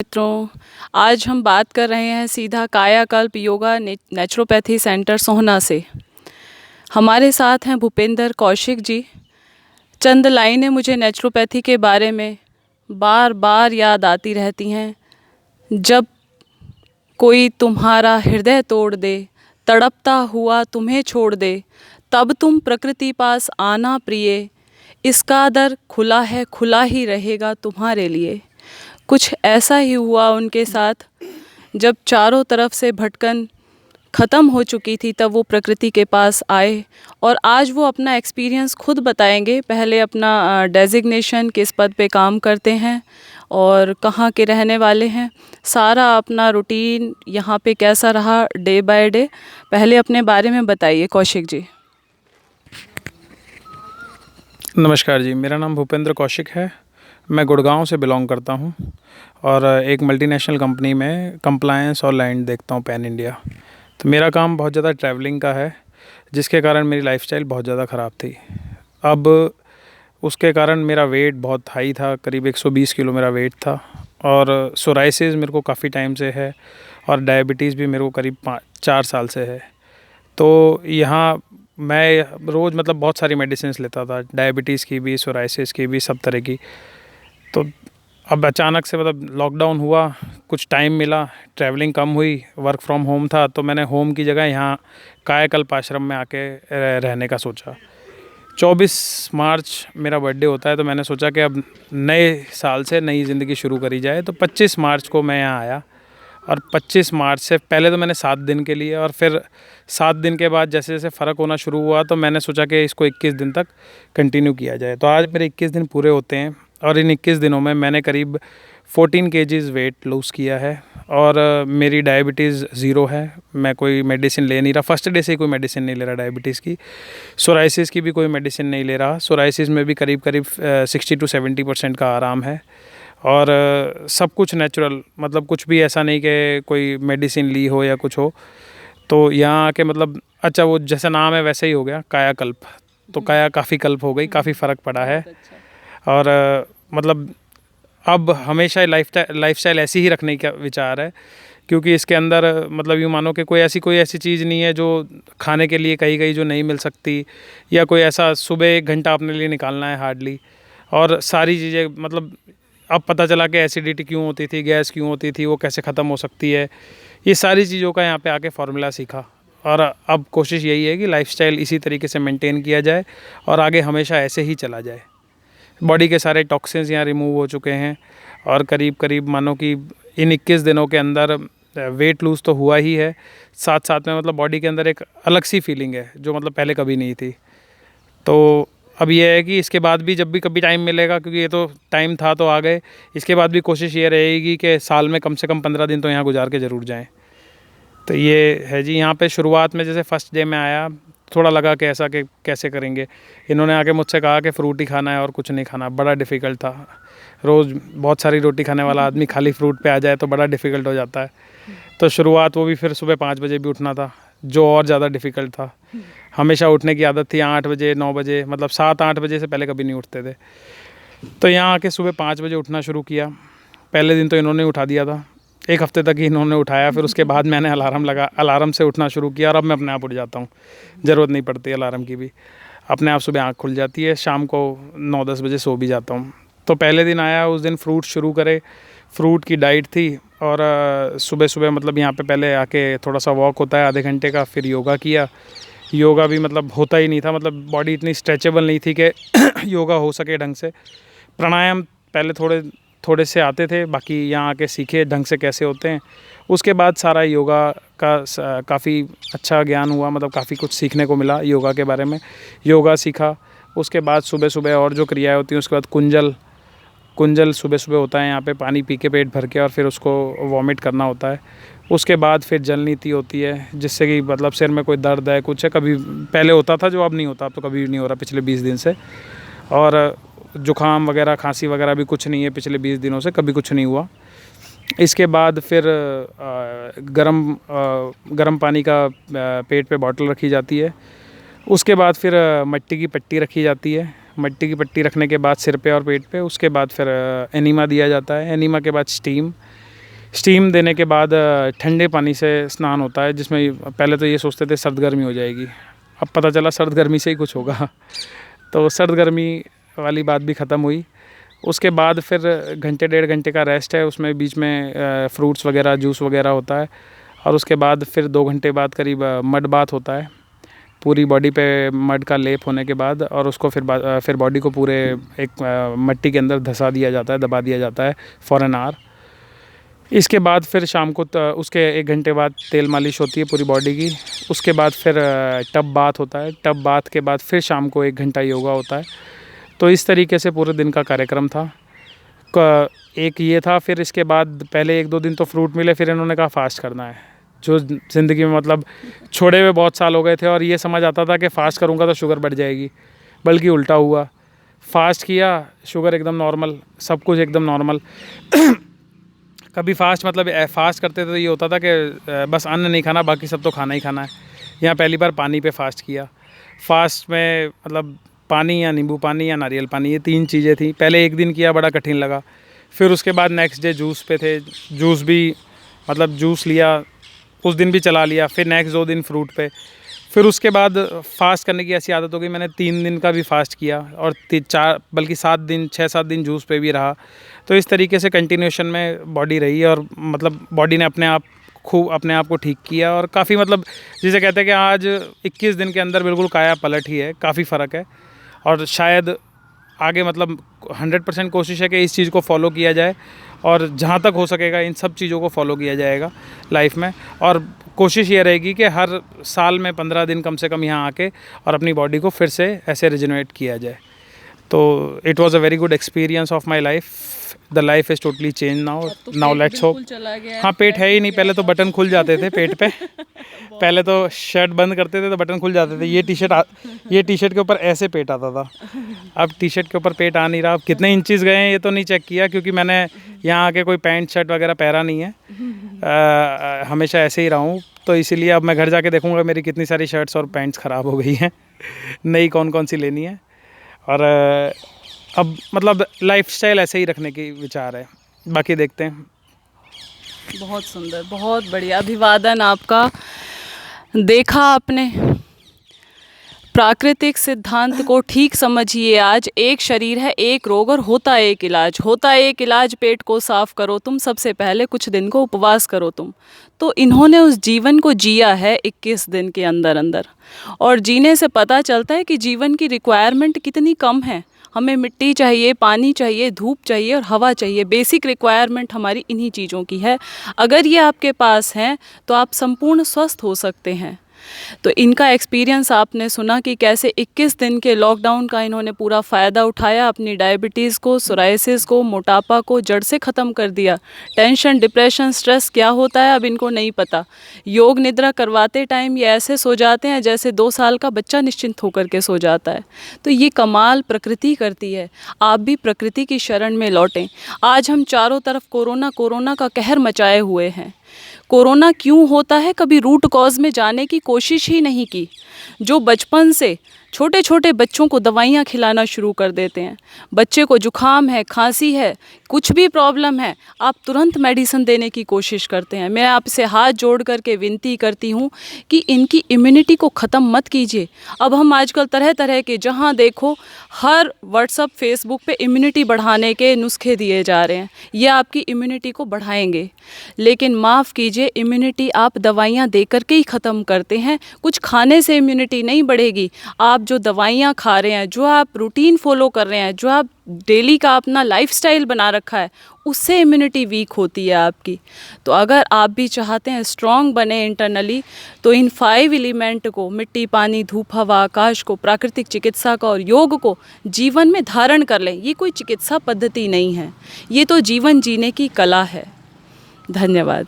मित्रों, आज हम बात कर रहे हैं सीधा कायाकल्प योगा नेचुरोपैथी सेंटर सोहना से। हमारे साथ हैं भूपेंद्र कौशिक जी। चंद लाइनें मुझे नेचुरोपैथी के बारे में बार बार याद आती रहती हैं। जब कोई तुम्हारा हृदय तोड़ दे, तड़पता हुआ तुम्हें छोड़ दे, तब तुम प्रकृति पास आना प्रिय, इसका दर खुला है, खुला ही रहेगा तुम्हारे लिए। कुछ ऐसा ही हुआ उनके साथ। जब चारों तरफ से भटकन ख़त्म हो चुकी थी, तब वो प्रकृति के पास आए और आज वो अपना एक्सपीरियंस खुद बताएंगे। पहले अपना डेजिग्नेशन, किस पद पे काम करते हैं और कहाँ के रहने वाले हैं, सारा अपना रूटीन यहाँ पे कैसा रहा डे बाय डे। पहले अपने बारे में बताइए कौशिक जी। नमस्कार जी, मेरा नाम भूपेंद्र कौशिक है। मैं गुड़गांव से बिलोंग करता हूं और एक मल्टीनेशनल कंपनी में कंप्लायंस और लैंड देखता हूं पैन इंडिया। तो मेरा काम बहुत ज़्यादा ट्रैवलिंग का है, जिसके कारण मेरी लाइफस्टाइल बहुत ज़्यादा ख़राब थी। अब उसके कारण मेरा वेट बहुत हाई था, करीब 120 किलो मेरा वेट था। और सोराइसिस मेरे को काफ़ी टाइम से है और डायबिटीज़ भी मेरे को करीब 4 साल से है। तो यहाँ मैं रोज़ मतलब बहुत सारी मेडिसिन्स लेता था, डायबिटीज़ की भी, सोराइसिस की भी, सब तरह की। तो अब अचानक से मतलब लॉकडाउन हुआ, कुछ टाइम मिला, ट्रैवलिंग कम हुई, वर्क फ्रॉम होम था, तो मैंने होम की जगह यहाँ कायाकल्प आश्रम में आके रहने का सोचा। 24 मार्च मेरा बर्थडे होता है, तो मैंने सोचा कि अब नए साल से नई ज़िंदगी शुरू करी जाए। तो 25 मार्च को मैं यहाँ आया और 25 मार्च से पहले तो मैंने 7 दिन के लिए, और फिर 7 दिन के बाद जैसे जैसे फ़र्क होना शुरू हुआ तो मैंने सोचा कि इसको 21 दिन तक कंटिन्यू किया जाए। तो आज मेरे 21 दिन पूरे होते हैं और इन 21 दिनों में मैंने करीब 14 केजीज़ वेट लूज़ किया है और मेरी डायबिटीज़ ज़ीरो है। मैं कोई मेडिसिन ले नहीं रहा, फर्स्ट डे से ही कोई मेडिसिन नहीं ले रहा डायबिटीज़ की। सोराइसिस की भी कोई मेडिसिन नहीं ले रहा। सोराइसिस में भी करीब 60 to 70% का आराम है और सब कुछ नेचुरल, मतलब कुछ भी ऐसा नहीं कि कोई मेडिसिन ली हो या कुछ हो। तो यहाँ आके मतलब अच्छा, वो जैसा नाम है वैसे ही हो गया, कायाकल्प। तो काया काफ़ी कल्प हो गई, काफ़ी फ़र्क पड़ा है। और मतलब अब हमेशा लाइफस्टाइल ऐसी ही रखने का विचार है, क्योंकि इसके अंदर मतलब यूँ मानो कि कोई ऐसी चीज़ नहीं है जो खाने के लिए कहीं कहीं जो नहीं मिल सकती, या कोई ऐसा सुबह 1 घंटा अपने लिए निकालना है हार्डली। और सारी चीज़ें मतलब अब पता चला कि एसिडिटी क्यों होती थी, गैस क्यों होती थी, वो कैसे ख़त्म हो सकती है। ये सारी चीज़ों का यहाँ पे आके फार्मूला सीखा और अब कोशिश यही है कि लाइफस्टाइल इसी तरीके से मेंटेन किया जाए और आगे हमेशा ऐसे ही चला जाए। बॉडी के सारे टॉक्सिन्स यहाँ रिमूव हो चुके हैं और करीब करीब मानो कि इन 21 दिनों के अंदर वेट लूज़ तो हुआ ही है, साथ साथ में मतलब बॉडी के अंदर एक अलग सी फीलिंग है जो मतलब पहले कभी नहीं थी। तो अब ये है कि इसके बाद भी जब भी कभी टाइम मिलेगा, क्योंकि ये तो टाइम था तो आ गए, इसके बाद भी कोशिश ये रहेगी कि साल में कम से कम 15 दिन तो यहाँ गुजार के ज़रूर जाएँ। तो ये है जी। यहाँ पे शुरुआत में जैसे फर्स्ट डे में आया, थोड़ा लगा कि ऐसा कि कैसे करेंगे। इन्होंने आके मुझसे कहा कि फ्रूट ही खाना है और कुछ नहीं खाना। बड़ा डिफ़िकल्ट था। रोज़ बहुत सारी रोटी खाने वाला आदमी खाली फ्रूट पे आ जाए तो बड़ा डिफ़िकल्ट हो जाता है। तो शुरुआत वो भी, फिर सुबह 5 बजे भी उठना था, जो और ज़्यादा डिफ़िकल्ट था। हमेशा उठने की आदत थी 8 बजे 9 बजे, मतलब 7-8 बजे से पहले कभी नहीं उठते थे। तो यहाँ आके सुबह 5 बजे उठना शुरू किया। पहले दिन तो इन्होंने उठा दिया था, 1 हफ़्ते तक ही इन्होंने उठाया। फिर उसके बाद मैंने अलार्म से उठना शुरू किया और अब मैं अपने आप उठ जाता हूँ, ज़रूरत नहीं पड़ती अलार्म की भी। अपने आप सुबह आँख खुल जाती है, शाम को 9-10 बजे सो भी जाता हूँ। तो पहले दिन आया, उस दिन फ्रूट शुरू करे, फ्रूट की डाइट थी और सुबह सुबह मतलब यहाँ पे पहले आके थोड़ा सा वॉक होता है आधे घंटे का, फिर योगा किया। योगा भी मतलब होता ही नहीं था, मतलब बॉडी इतनी स्ट्रेचेबल नहीं थी कि योगा हो सके ढंग से। प्राणायाम पहले थोड़े से आते थे, बाकी यहाँ आके सीखे ढंग से कैसे होते हैं। उसके बाद सारा योगा का काफ़ी अच्छा ज्ञान हुआ, मतलब काफ़ी कुछ सीखने को मिला योगा के बारे में। योगा सीखा, उसके बाद सुबह सुबह और जो क्रियाएं होती हैं, उसके बाद कुंजल सुबह सुबह होता है यहाँ पे, पानी पी के पेट भर के और फिर उसको वॉमिट करना होता है। उसके बाद फिर जल नीति होती है, जिससे कि मतलब सिर में कोई दर्द है कुछ है, कभी पहले होता था जो अब नहीं होता, अब तो कभी नहीं हो रहा पिछले 20 दिन से। और जुकाम वगैरह खांसी वगैरह भी कुछ नहीं है पिछले 20 दिनों से, कभी कुछ नहीं हुआ। इसके बाद फिर गरम पानी का पेट पे बॉटल रखी जाती है। उसके बाद फिर मिट्टी की पट्टी रखी जाती है। मिट्टी की पट्टी रखने के बाद सिर पे और पेट पे, उसके बाद फिर एनीमा दिया जाता है। एनीमा के बाद स्टीम, स्टीम देने के बाद ठंडे पानी से स्नान होता है, जिसमें पहले तो ये सोचते थे सर्द गर्मी हो जाएगी, अब पता चला सर्द गर्मी से ही कुछ होगा। तो सर्द गर्मी वाली बात भी ख़त्म हुई। उसके बाद फिर घंटे 1.5 घंटे का रेस्ट है, उसमें बीच में फ्रूट्स वगैरह जूस वगैरह होता है। और उसके बाद फिर 2 घंटे बाद करीब मड बाथ होता है, पूरी बॉडी पे मड का लेप होने के बाद, और उसको फिर बॉडी को पूरे एक मिट्टी के अंदर धंसा दिया जाता है, दबा दिया जाता है फॉर एन आवर। इसके बाद फिर शाम को उसके 1 घंटे बाद तेल मालिश होती है पूरी बॉडी की। उसके बाद फिर टब बाथ होता है, टब बाथ के बाद फिर शाम को 1 घंटा योगा होता है। तो इस तरीके से पूरे दिन का कार्यक्रम था। एक ये था, फिर इसके बाद पहले 1-2 दिन तो फ्रूट मिले, फिर इन्होंने कहा फास्ट करना है, जो ज़िंदगी में मतलब छोड़े हुए बहुत साल हो गए थे, और ये समझ आता था कि फ़ास्ट करूँगा तो शुगर बढ़ जाएगी, बल्कि उल्टा हुआ। फ़ास्ट किया, शुगर एकदम नॉर्मल, सब कुछ एकदम नॉर्मल। कभी फ़ास्ट मतलब फ़ास्ट करते थे तो ये होता था कि बस अन्न नहीं खाना, बाकी सब तो खाना ही खाना है। यहाँ पहली बार पानी पे फ़ास्ट किया। फ़ास्ट में मतलब पानी या नींबू पानी या नारियल पानी, ये 3 चीज़ें थी। पहले 1 दिन किया, बड़ा कठिन लगा। फिर उसके बाद नेक्स्ट डे जूस पे थे, जूस भी मतलब जूस लिया, उस दिन भी चला लिया। फिर नेक्स्ट 2 दिन फ्रूट पे। फिर उसके बाद फ़ास्ट करने की ऐसी आदत हो गई, मैंने 3 दिन का भी फ़ास्ट किया, और 4 बल्कि 7 दिन 6-7 दिन जूस पे भी रहा। तो इस तरीके से कंटिन्यूएशन में बॉडी रही, और मतलब बॉडी ने अपने आप को ठीक किया। और काफ़ी मतलब जिसे कहते हैं कि आज 21 दिन के अंदर बिल्कुल काया पलट ही है, काफ़ी फ़र्क है। और शायद आगे मतलब 100% कोशिश है कि इस चीज़ को फॉलो किया जाए, और जहाँ तक हो सकेगा इन सब चीज़ों को फॉलो किया जाएगा लाइफ में। और कोशिश ये रहेगी कि हर साल में 15 दिन कम से कम यहाँ आके और अपनी बॉडी को फिर से ऐसे रिजनरेट किया जाए। तो it was a very good experience of my life. The life is totally change now let's hope. हाँ, पेट है ही नहीं, पहले तो बटन खुल जाते थे पेट पे। पहले तो शर्ट बंद करते थे तो बटन खुल जाते थे। ये टी शर्ट के ऊपर ऐसे पेट आता था, अब टी शर्ट के ऊपर पेट आ नहीं रहा। अब कितने इंचेस गए हैं ये तो नहीं चेक किया, क्योंकि मैंने यहाँ आके कोई पैंट शर्ट वगैरह पहना नहीं है, हमेशा ऐसे ही रहा हूँ। तो इसीलिए अब मैं घर जाके देखूँगा मेरी कितनी सारी शर्ट्स और पैंट्स ख़राब हो गई हैं, नई कौन कौन सी लेनी है। और अब मतलब लाइफस्टाइल ऐसे ही रखने की विचार है, बाकी देखते हैं। बहुत सुंदर, बहुत बढ़िया, अभिवादन आपका। देखा आपने, प्राकृतिक सिद्धांत को ठीक समझिए। आज एक शरीर है, एक रोग, और होता एक इलाज। होता एक इलाज, पेट को साफ करो तुम, सबसे पहले कुछ दिन को उपवास करो तुम। तो इन्होंने उस जीवन को जिया है 21 दिन के अंदर अंदर, और जीने से पता चलता है कि जीवन की रिक्वायरमेंट कितनी कम है। हमें मिट्टी चाहिए, पानी चाहिए, धूप चाहिए और हवा चाहिए। बेसिक रिक्वायरमेंट हमारी इन्हीं चीज़ों की है। अगर ये आपके पास हैं तो आप संपूर्ण स्वस्थ हो सकते हैं। तो इनका एक्सपीरियंस आपने सुना कि कैसे 21 दिन के लॉकडाउन का इन्होंने पूरा फ़ायदा उठाया, अपनी डायबिटीज़ को, सोराइसिस को, मोटापा को जड़ से ख़त्म कर दिया। टेंशन, डिप्रेशन, स्ट्रेस क्या होता है अब इनको नहीं पता। योग निद्रा करवाते टाइम ये ऐसे सो जाते हैं जैसे 2 साल का बच्चा निश्चिंत होकर के सो जाता है। तो ये कमाल प्रकृति करती है। आप भी प्रकृति की शरण में लौटें। आज हम चारों तरफ कोरोना का कहर मचाए हुए हैं। कोरोना क्यों होता है, कभी रूट कॉज में जाने की कोशिश ही नहीं की। जो बचपन से छोटे छोटे बच्चों को दवाइयाँ खिलाना शुरू कर देते हैं। बच्चे को जुखाम है, खांसी है, कुछ भी प्रॉब्लम है, आप तुरंत मेडिसिन देने की कोशिश करते हैं। मैं आपसे हाथ जोड़ करके विनती करती हूँ कि इनकी इम्यूनिटी को ख़त्म मत कीजिए। अब हम आजकल तरह तरह के, जहाँ देखो हर व्हाट्सअप फेसबुक पे इम्यूनिटी बढ़ाने के नुस्खे दिए जा रहे हैं। ये आपकी इम्यूनिटी को बढ़ाएंगे, लेकिन माफ़ कीजिए, इम्यूनिटी आप दवाइयाँ दे करके ही ख़त्म करते हैं। कुछ खाने से इम्यूनिटी नहीं बढ़ेगी। आप जो दवाइयाँ खा रहे हैं, जो आप रूटीन फॉलो कर रहे हैं, जो आप डेली का अपना लाइफस्टाइल बना रखा है, उससे इम्यूनिटी वीक होती है आपकी। तो अगर आप भी चाहते हैं स्ट्रॉन्ग बने इंटरनली, तो इन 5 एलिमेंट को, मिट्टी, पानी, धूप, हवा, आकाश को, प्राकृतिक चिकित्सा का और योग को जीवन में धारण कर लें। ये कोई चिकित्सा पद्धति नहीं है, ये तो जीवन जीने की कला है। धन्यवाद।